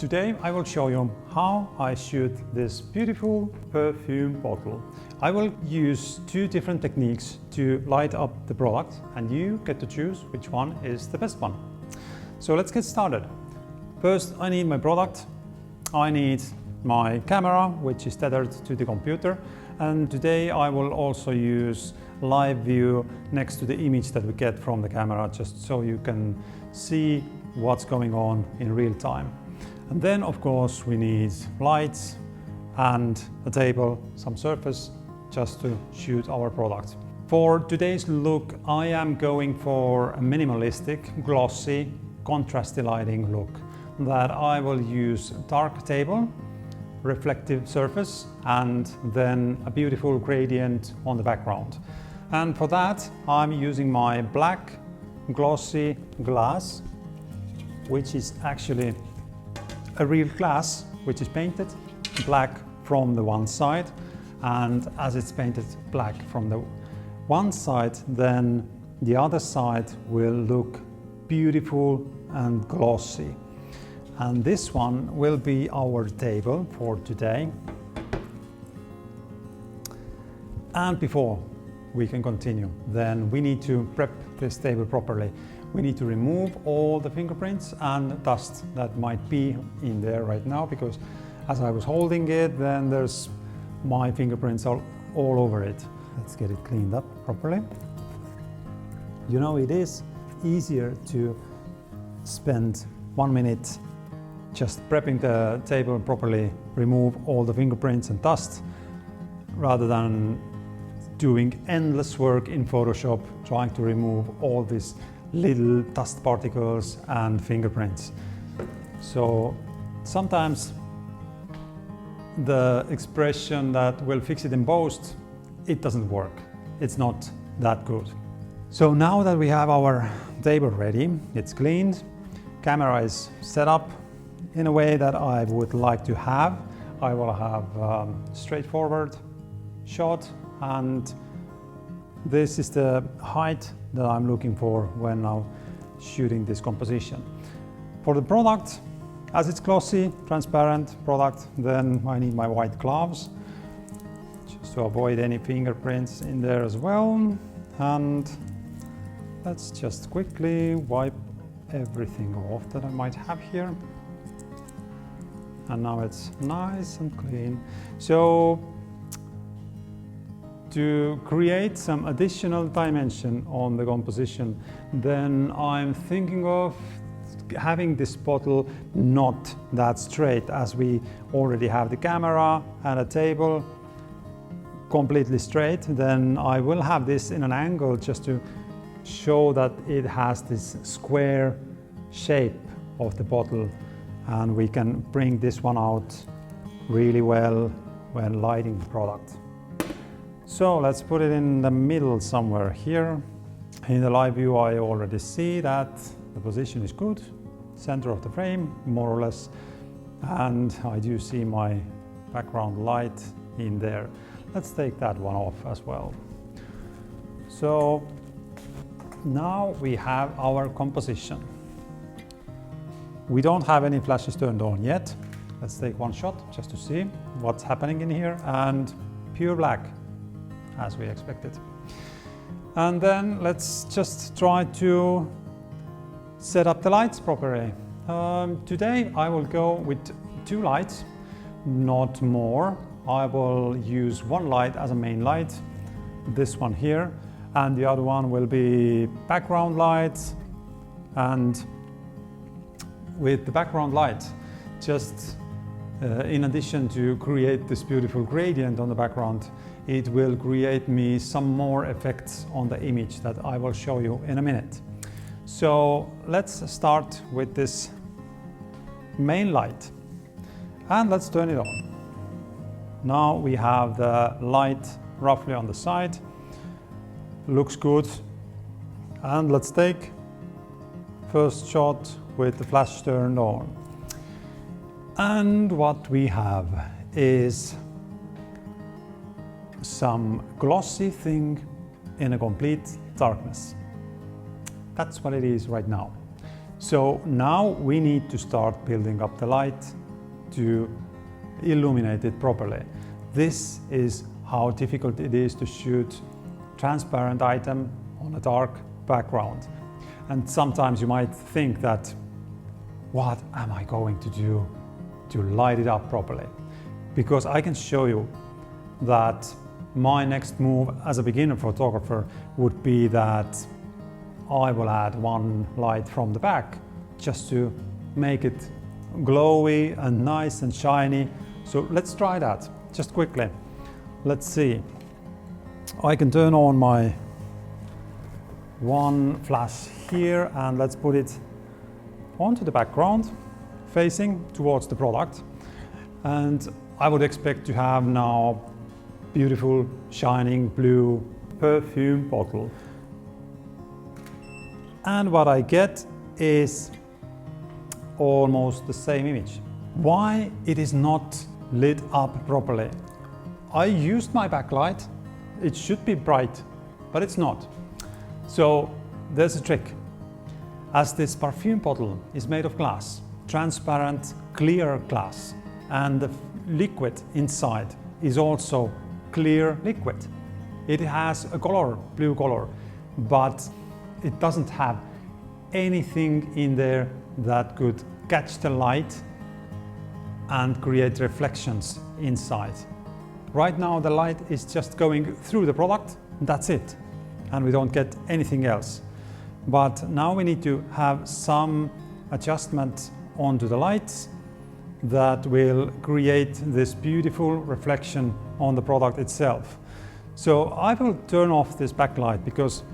Today I will show you how I shoot this beautiful perfume bottle. I will use two different techniques to light up the product, and you get to choose which one is the best one. So let's get started. First, I need my product. I need my camera, which is tethered to the computer, and today I will also use live view next to the image that we get from the camera, just so you can see what's going on in real time. And then of course we need lights and a table, some surface, just to shoot our product. For today's look I am going for a minimalistic, glossy, contrasty lighting look that I will use dark table, reflective surface, and then a beautiful gradient on the background. And for that I'm using my black glossy glass, which is actually a real glass which is painted black from the one side, and as it's painted black from the one side, then the other side will look beautiful and glossy. And this one will be our table for today. And before we can continue, then we need to prep this table properly. We need to remove all the fingerprints and dust that might be in there right now, because as I was holding it, then there's my fingerprints all over it. Let's get it cleaned up properly. You know, it is easier to spend 1 minute just prepping the table properly, remove all the fingerprints and dust, rather than doing endless work in Photoshop trying to remove all these little dust particles and fingerprints. So sometimes the expression that we'll fix it in post, it doesn't work. It's not that good. So now that we have our table ready, it's cleaned, camera is set up in a way that I would like to have. I will have straightforward shot, and this is the height that I'm looking for when now shooting this composition. For the product, as it's glossy, transparent product, then I need my white gloves just to avoid any fingerprints in there as well. And let's just quickly wipe everything off that I might have here. And now it's nice and clean. So to create some additional dimension on the composition, then I'm thinking of having this bottle not that straight, as we already have the camera and a table completely straight. Then I will have this in an angle just to show that it has this square shape of the bottle, and we can bring this one out really well when lighting the product. So let's put it in the middle somewhere here. In the live view I already see that the position is good, center of the frame more or less, and I do see my background light in there. Let's take that one off as well. So now we have our composition. We don't have any flashes turned on yet. Let's take one shot just to see what's happening in here, and pure black, as we expected. And then let's just try to set up the lights properly. Today I will go with 2 lights, not more. I will use one light as a main light, this one here, and the other one will be background lights. And with the background light, just in addition to create this beautiful gradient on the background, it will create me some more effects on the image that I will show you in a minute. So let's start with this main light, and let's turn it on. Now we have the light roughly on the side, looks good. And let's take first shot with the flash turned on. And what we have is some glossy thing in a complete darkness. That's what it is right now. So now we need to start building up the light to illuminate it properly. This is how difficult it is to shoot transparent item on a dark background. And sometimes you might think that, what am I going to do to light it up properly? Because I can show you that my next move as a beginner photographer would be that I will add one light from the back just to make it glowy and nice and shiny. So let's try that just quickly. Let's see. I can turn on my one flash here and let's put it onto the background facing towards the product. And I would expect to have now beautiful shining blue perfume bottle. And what I get is almost the same image. Why it is not lit up properly? I used my backlight. It should be bright, but it's not. So there's a trick. As this perfume bottle is made of glass, transparent, clear glass, and the liquid inside is also clear liquid. It has a color, blue color, but it doesn't have anything in there that could catch the light and create reflections inside. Right now the light is just going through the product, that's it, and we don't get anything else. But now we need to have some adjustment onto the lights that will create this beautiful reflection on the product itself. So I will turn off this backlight because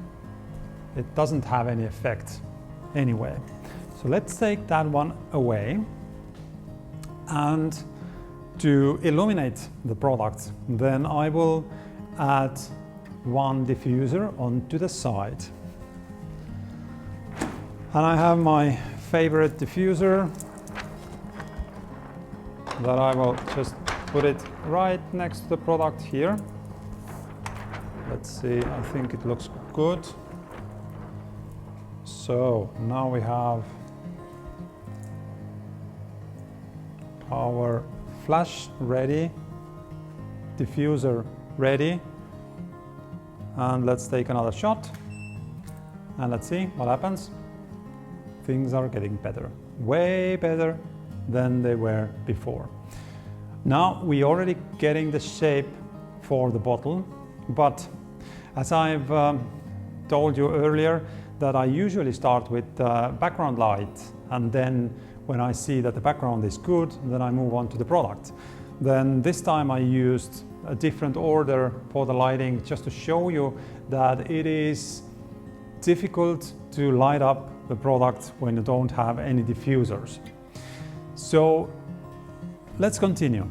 it doesn't have any effect anyway. So let's take that one away. And to illuminate the product, then I will add one diffuser onto the side. And I have my favorite diffuser that I will just put it right next to the product here. Let's see, I think it looks good. So now we have our flash ready, diffuser ready, and let's take another shot and let's see what happens. Things are getting better, way better than they were before. Now we're already getting the shape for the bottle, but as I've told you earlier, that I usually start with background light, and then when I see that the background is good, then I move on to the product. Then this time I used a different order for the lighting just to show you that it is difficult to light up the product when you don't have any diffusers. So let's continue.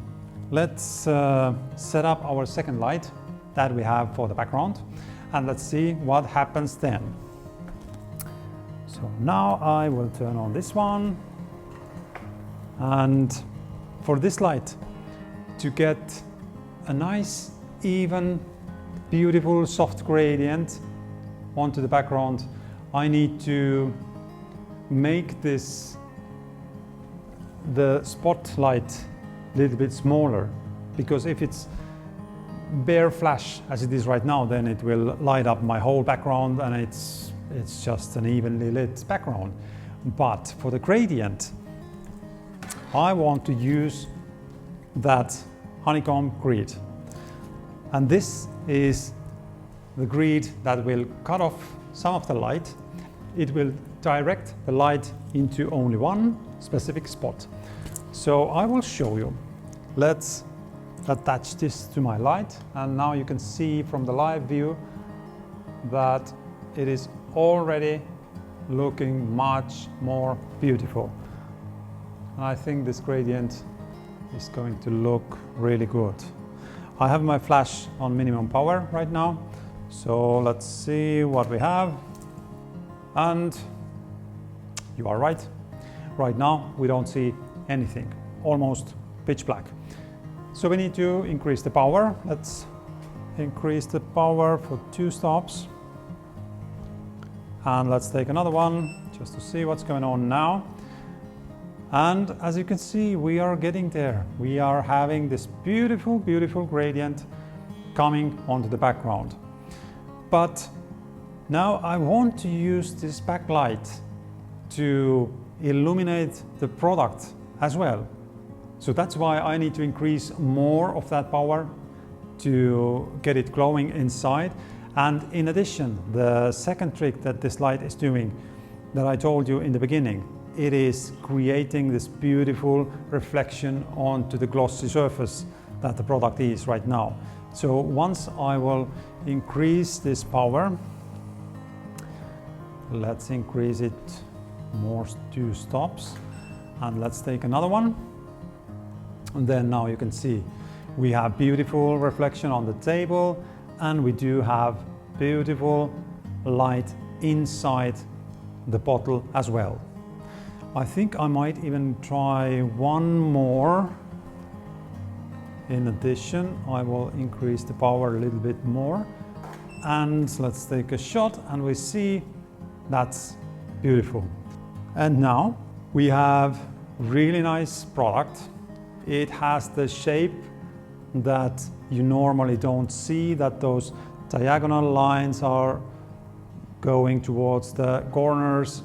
Let's set up our second light that we have for the background, and let's see what happens then. So now I will turn on this one, and for this light, to get a nice, even, beautiful, soft gradient onto the background, I need to make the spotlight a little bit smaller, because if it's bare flash as it is right now, then it will light up my whole background and it's just an evenly lit background. But for the gradient, I want to use that honeycomb grid. And this is the grid that will cut off some of the light. It will direct the light into only one specific spot. So I will show you. Let's attach this to my light, and now you can see from the live view that it is already looking much more beautiful. And I think this gradient is going to look really good. I have my flash on minimum power right now, so let's see what we have. And you are right. Right now we don't see anything, almost pitch black. So we need to increase the power. Let's increase the power for 2 stops. And let's take another one just to see what's going on now. And as you can see, we are getting there. We are having this beautiful, beautiful gradient coming onto the background. But now I want to use this backlight to illuminate the product as well. So that's why I need to increase more of that power to get it glowing inside. And in addition, the second trick that this light is doing, that I told you in the beginning, it is creating this beautiful reflection onto the glossy surface that the product is right now. So once I will increase this power, let's increase it more, 2 stops, and let's take another one. And then now you can see we have beautiful reflection on the table, and we do have beautiful light inside the bottle as well. I think I might even try one more. In addition, I will increase the power a little bit more, and let's take a shot, and we see that's beautiful. And now we have really nice product. It has the shape that you normally don't see, that those diagonal lines are going towards the corners,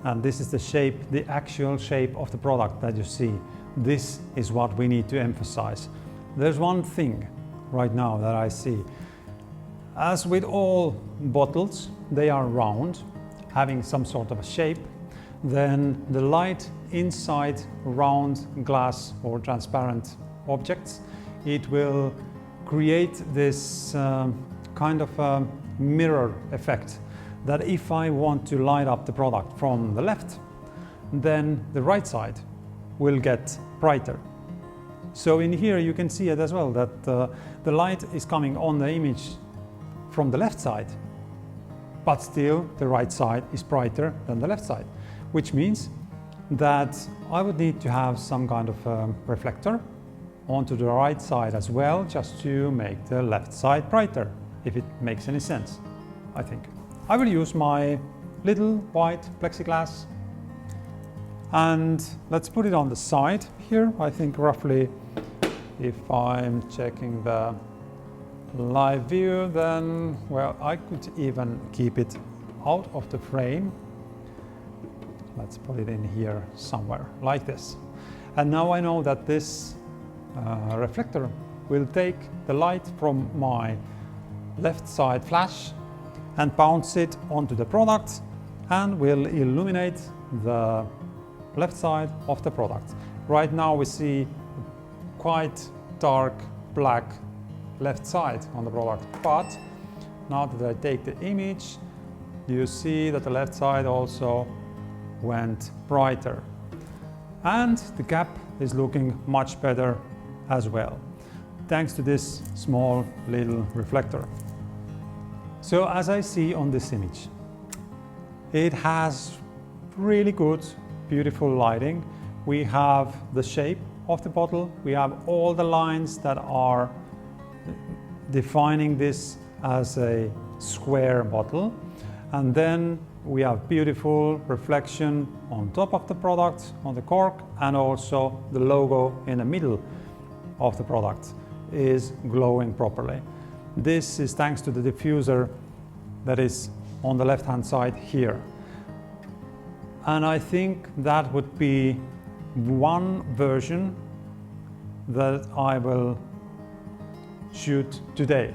and this is the shape, the actual shape of the product that you see. This is what we need to emphasize. There's one thing right now that I see. As with all bottles, they are round, having some sort of a shape. Then the light inside round glass or transparent objects, it will create this kind of a mirror effect, that if I want to light up the product from the left, then the right side will get brighter. So in here you can see it as well, that the light is coming on the image from the left side, but still the right side is brighter than the left side, which means that I would need to have some kind of reflector onto the right side as well, just to make the left side brighter, if it makes any sense, I think. I will use my little white plexiglass, and let's put it on the side here. I think roughly, if I'm checking the live view, then, well, I could even keep it out of the frame. Let's put it in here somewhere, like this. And now I know that this reflector will take the light from my left side flash and bounce it onto the product, and will illuminate the left side of the product. Right now we see quite dark black left side on the product, but now that I take the image, you see that the left side also went brighter, and the gap is looking much better as well, thanks to this small little reflector. So as I see on this image, it has really good, beautiful lighting. We have the shape of the bottle, we have all the lines that are defining this as a square bottle, and then we have beautiful reflection on top of the product, on the cork, and also the logo in the middle of the product is glowing properly. This is thanks to the diffuser that is on the left hand side here. And I think that would be one version that I will shoot today.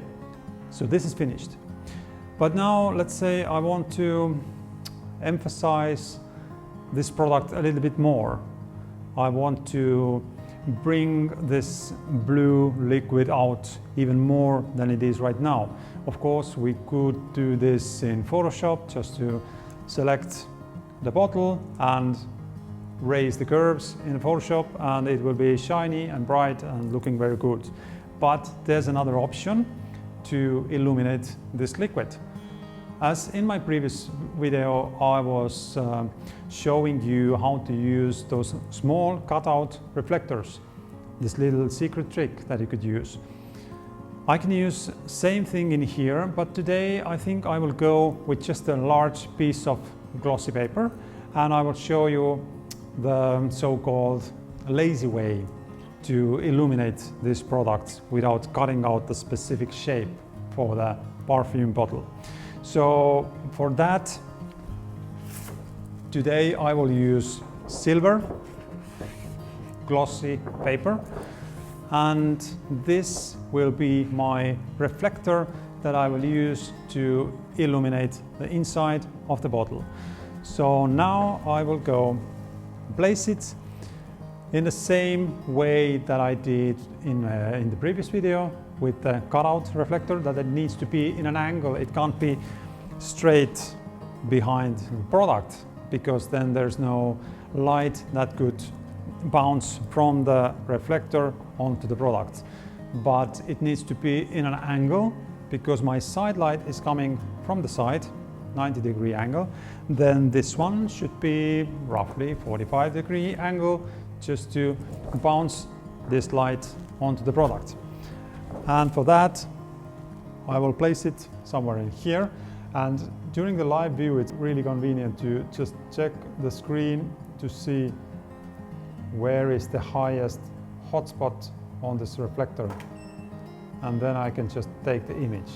So this is finished. But now let's say I want to emphasize this product a little bit more. I want to bring this blue liquid out even more than it is right now. Of course, we could do this in Photoshop, just to select the bottle and raise the curves in Photoshop, and it will be shiny and bright and looking very good. But there's another option to illuminate this liquid. As in my previous video, I was showing you how to use those small cutout reflectors, this little secret trick that you could use. I can use same thing in here, but today I think I will go with just a large piece of glossy paper, and I will show you the so-called lazy way to illuminate this product without cutting out the specific shape for the perfume bottle. So for that, today I will use silver glossy paper, and this will be my reflector that I will use to illuminate the inside of the bottle. So now I will go place it in the same way that I did in the previous video with the cutout reflector, that it needs to be in an angle. It can't be straight behind the product, because then there's no light that could bounce from the reflector onto the product. But it needs to be in an angle, because my side light is coming from the side, 90-degree angle. Then this one should be roughly 45-degree angle, just to bounce this light onto the product. And for that, I will place it somewhere in here. And during the live view, it's really convenient to just check the screen to see where is the highest hotspot on this reflector. And then I can just take the image.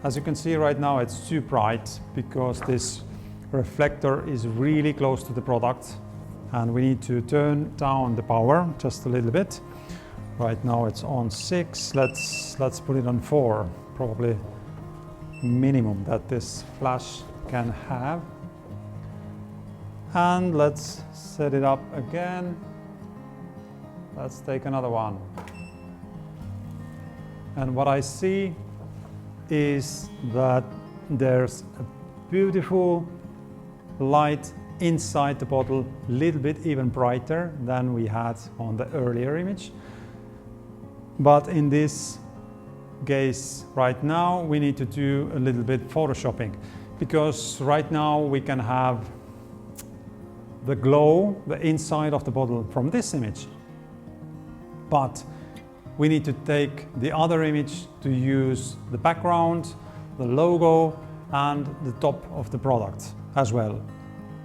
As you can see right now, it's too bright because this reflector is really close to the product, and we need to turn down the power just a little bit. Right now it's on 6. Let's put it on 4, probably minimum that this flash can have. And let's set it up again. Let's take another one. And what I see is that there's a beautiful light inside the bottle, a little bit even brighter than we had on the earlier image. But in this case right now, we need to do a little bit photoshopping, because right now we can have the glow, the inside of the bottle from this image. But we need to take the other image to use the background, the logo, and the top of the product as well.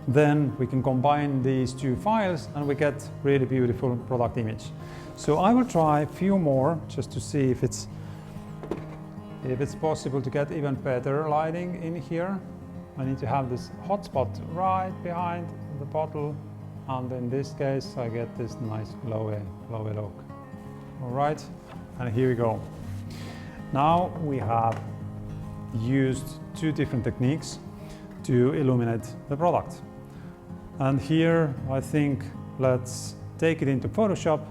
Then we can combine these two files and we get really beautiful product image. So I will try a few more just to see if it's possible to get even better lighting in here. I need to have this hotspot right behind the bottle, and in this case I get this nice glowy look. All right, and here we go. Now we have used two different techniques to illuminate the product. And here I think let's take it into Photoshop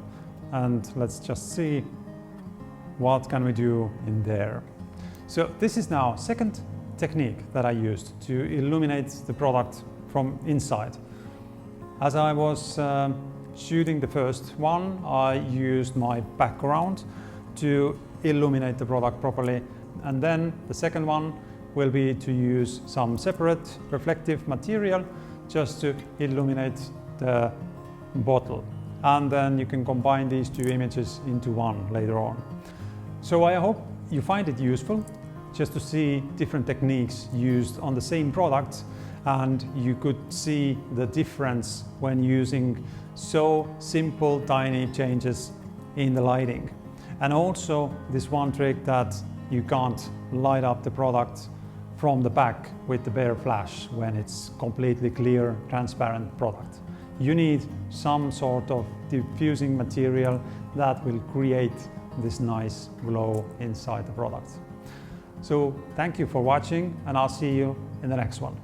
and let's just see what can we do in there. So this is now second technique that I used to illuminate the product from inside. As I was shooting the first one, I used my background to illuminate the product properly, and then the second one will be to use some separate reflective material just to illuminate the bottle. And then you can combine these two images into one later on. So I hope you find it useful just to see different techniques used on the same product, and you could see the difference when using so simple, tiny changes in the lighting. And also this one trick that you can't light up the product from the back with the bare flash when it's completely clear, transparent product. You need some sort of diffusing material that will create this nice glow inside the product. So thank you for watching, and I'll see you in the next one.